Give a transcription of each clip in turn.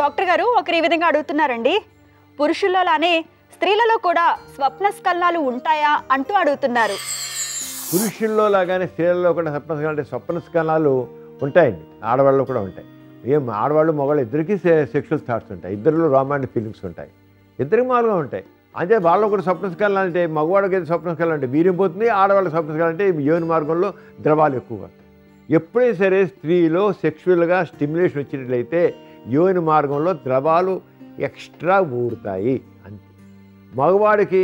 Doctor గారు ఒకరు ఈ విధంగా అడుగుతున్నారండి, పురుషులలానే స్త్రీలలో కూడా స్వప్న స్ఖలనాలు ఉంటాయా అంటూ అడుగుతున్నారు. పురుషుల్లో లాగానే స్త్రీలలో కూడా స్వప్న స్ఖలనాలు ఉంటాయండి. ఆడవాళ్ళు కూడా ఉంటాయి. ఆడవాళ్ళు మగవాళ్ళు ఇద్దరికీ సెక్షువల్ థాట్స్ ఉంటాయి, ఇద్దరిలో రొమాంటిక్ ఫీలింగ్స్ ఉంటాయి, ఇద్దరికి మామూలుగా ఉంటాయి. అంటే వాళ్ళు కూడా స్వప్న స్ఖలనాలు అంటే మగవాడికి అయితే స్వప్న స్ఖలనం అంటే వీర్యం పోతుంది, ఆడవాళ్ళకి స్వప్న స్ఖలనం అంటే యోని మార్గంలో ద్రవాలు ఎక్కువ వస్తాయి. ఎప్పుడైనా సరే స్త్రీలో సెక్షువల్గా స్టిమ్యులేషన్ వచ్చినట్లయితే యోని మార్గంలో ద్రవాలు ఎక్స్ట్రా ఊరుతాయి అంతే. మగవాడికి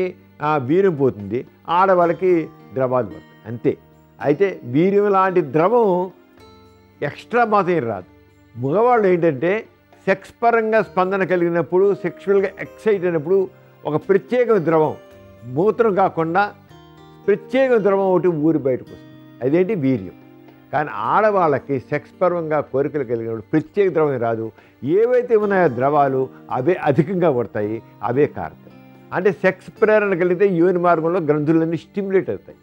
వీర్యం పోతుంది, ఆడవాళ్ళకి ద్రవాలు పడతాయి అంతే. అయితే వీర్యం లాంటి ద్రవం ఎక్స్ట్రా మాత్రం రాదు. మగవాళ్ళు ఏంటంటే సెక్స్ పరంగా స్పందన కలిగినప్పుడు, సెక్షువల్గా ఎక్సైట్ అయినప్పుడు ఒక ప్రత్యేక ద్రవం, మూత్రం కాకుండా ప్రత్యేక ద్రవం ఒకటి ఊరి బయటకు వస్తుంది, అదేంటి వీర్యం. కానీ ఆడవాళ్ళకి సెక్స్ పరంగా కోరికలు కలిగినప్పుడు ప్రత్యేక ద్రవం రాదు. ఏవైతే ఉన్నాయో ద్రవాలు అవే అధికంగా పడతాయి, అవే కారుతాయి. అంటే సెక్స్ ప్రేరణ కలిగితే యోని మార్గంలో గ్రంథులన్నీ స్టిమ్యులేట్ అవుతాయి,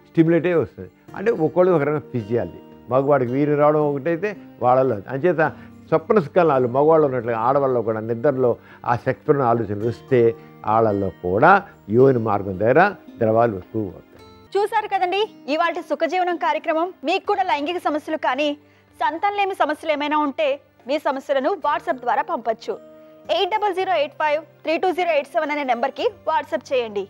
స్టిమ్యులేట్ అయ్యి వస్తుంది. అంటే ఒకళ్ళు ఒక రకంగా ఫిజియాలజీ. మగవాడికి వీర్యం రావడం ఒకటైతే వాళ్ళలో అంచేత స్వప్న స్ఖలనాలు మగవాళ్ళు ఉన్నట్లుగా ఆడవాళ్ళలో కూడా నిద్రలో ఆ సెక్స్ పరమైన ఆలోచనలు వస్తే వాళ్ళల్లో కూడా యోని మార్గం దగ్గర ద్రవాలు ఎక్కువ అవుతాయి. చూసారు కదండి ఇవాల్టి సుఖజీవనం కార్యక్రమం. మీకు కూడా లైంగిక సమస్యలు కానీ సంతానలేమి సమస్యలు ఏమైనా ఉంటే మీ సమస్యలను వాట్సాప్ ద్వారా పంపొచ్చు. 8008532087 అనే నెంబర్కి వాట్సాప్ చేయండి.